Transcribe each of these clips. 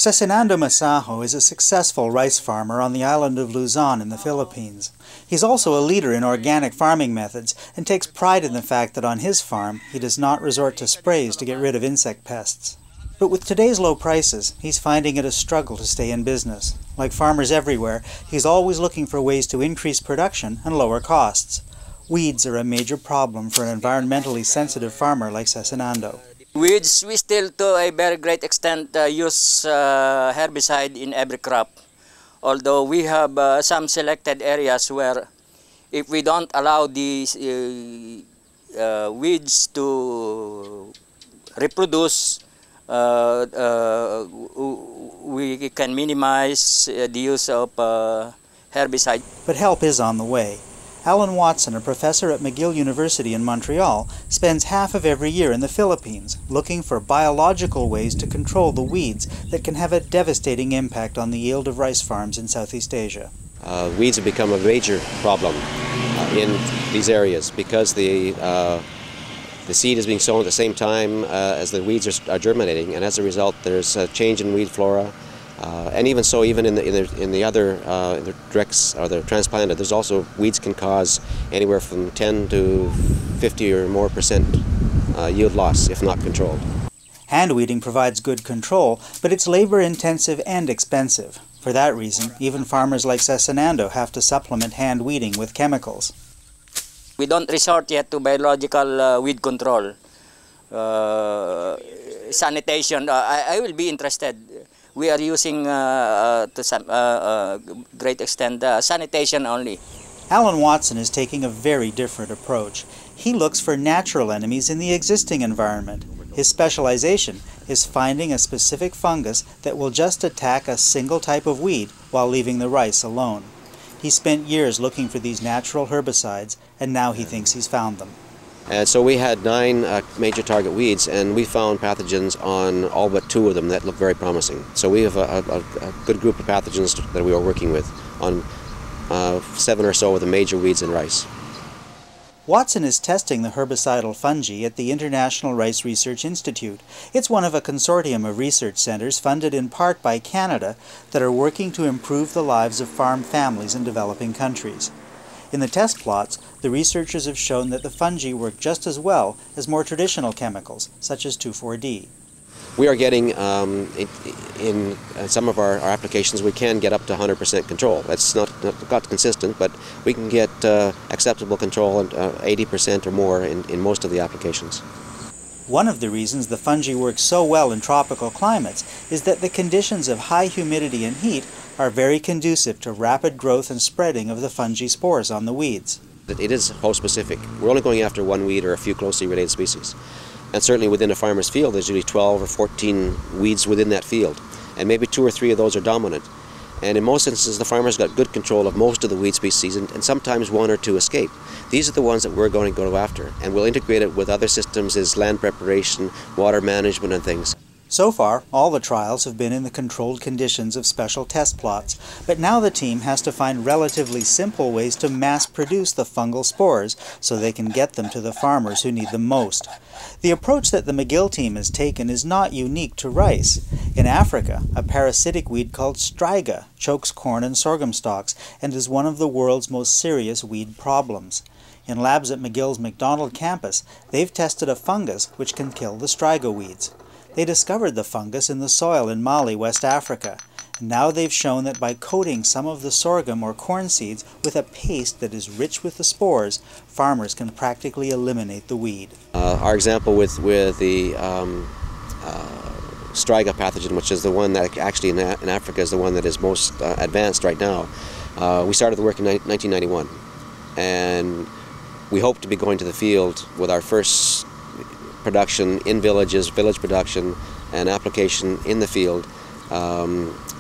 Cecinando Masaho is a successful rice farmer on the island of Luzon in the Philippines. He's also a leader in organic farming methods and takes pride in the fact that on his farm he does not resort to sprays to get rid of insect pests. But with today's low prices, he's finding it a struggle to stay in business. Like farmers everywhere, he's always looking for ways to increase production and lower costs. Weeds are a major problem for an environmentally sensitive farmer like Cecinando. Weeds, we still to a very great extent use herbicide in every crop. Although we have some selected areas where if we don't allow these weeds to reproduce, we can minimize the use of herbicide. But help is on the way. Alan Watson, a professor at McGill University in Montreal, spends half of every year in the Philippines looking for biological ways to control the weeds that can have a devastating impact on the yield of rice farms in Southeast Asia. Weeds have become a major problem in these areas because the seed is being sown at the same time as the weeds are germinating, and as a result there's a change in weed flora. And even so, even in the other the directs or the transplanted, there's also weeds can cause anywhere from 10 to 50 or more % yield loss if not controlled. Hand weeding provides good control, but it's labor intensive and expensive. For that reason, even farmers like Cecinando have to supplement hand weeding with chemicals. We don't resort yet to biological weed control. Sanitation, I will be interested. We are using to some great extent sanitation only. Alan Watson is taking a very different approach. He looks for natural enemies in the existing environment. His specialization is finding a specific fungus that will just attack a single type of weed while leaving the rice alone. He spent years looking for these natural herbicides, and now he thinks he's found them. And so we had 9 major target weeds, and we found pathogens on all but 2 of them that look very promising. So we have a good group of pathogens that we are working with on 7 or so of the major weeds in rice. Watson is testing the herbicidal fungi at the International Rice Research Institute. It's one of a consortium of research centers funded in part by Canada that are working to improve the lives of farm families in developing countries. In the test plots, the researchers have shown that the fungi work just as well as more traditional chemicals, such as 2,4-D. We are getting, in some of our applications, we can get up to 100% control. That's not consistent, but we can get acceptable control at 80% or more in most of the applications. One of the reasons the fungi work so well in tropical climates is that the conditions of high humidity and heat are very conducive to rapid growth and spreading of the fungi spores on the weeds. It is host-specific. We're only going after one weed or a few closely related species. And certainly within a farmer's field, there's usually 12 or 14 weeds within that field. And maybe 2 or 3 of those are dominant. And in most instances, the farmer's got good control of most of the weed species, and sometimes 1 or 2 escape. These are the ones that we're going to go after, and we'll integrate it with other systems as land preparation, water management, and things. So far, all the trials have been in the controlled conditions of special test plots, but now the team has to find relatively simple ways to mass-produce the fungal spores so they can get them to the farmers who need them most. The approach that the McGill team has taken is not unique to rice. In Africa, a parasitic weed called striga chokes corn and sorghum stalks and is one of the world's most serious weed problems. In labs at McGill's McDonald campus, they've tested a fungus which can kill the striga weeds. They discovered the fungus in the soil in Mali, West Africa. And now they've shown that by coating some of the sorghum or corn seeds with a paste that is rich with the spores, farmers can practically eliminate the weed. Our example with the striga pathogen, which is the one that actually in Africa is the one that is most advanced right now, we started the work in 1991. And we hope to be going to the field with our first production in villages, village production, and application in the field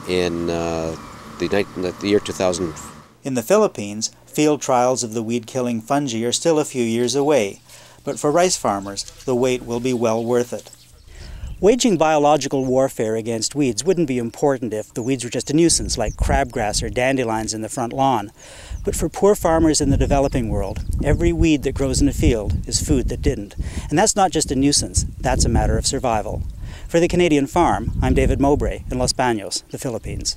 in the year 2000. In the Philippines, field trials of the weed-killing fungi are still a few years away, but for rice farmers, the wait will be well worth it. Waging biological warfare against weeds wouldn't be important if the weeds were just a nuisance, like crabgrass or dandelions in the front lawn. But for poor farmers in the developing world, every weed that grows in a field is food that didn't. And that's not just a nuisance, that's a matter of survival. For the Canadian Farm, I'm David Mowbray in Los Baños, the Philippines.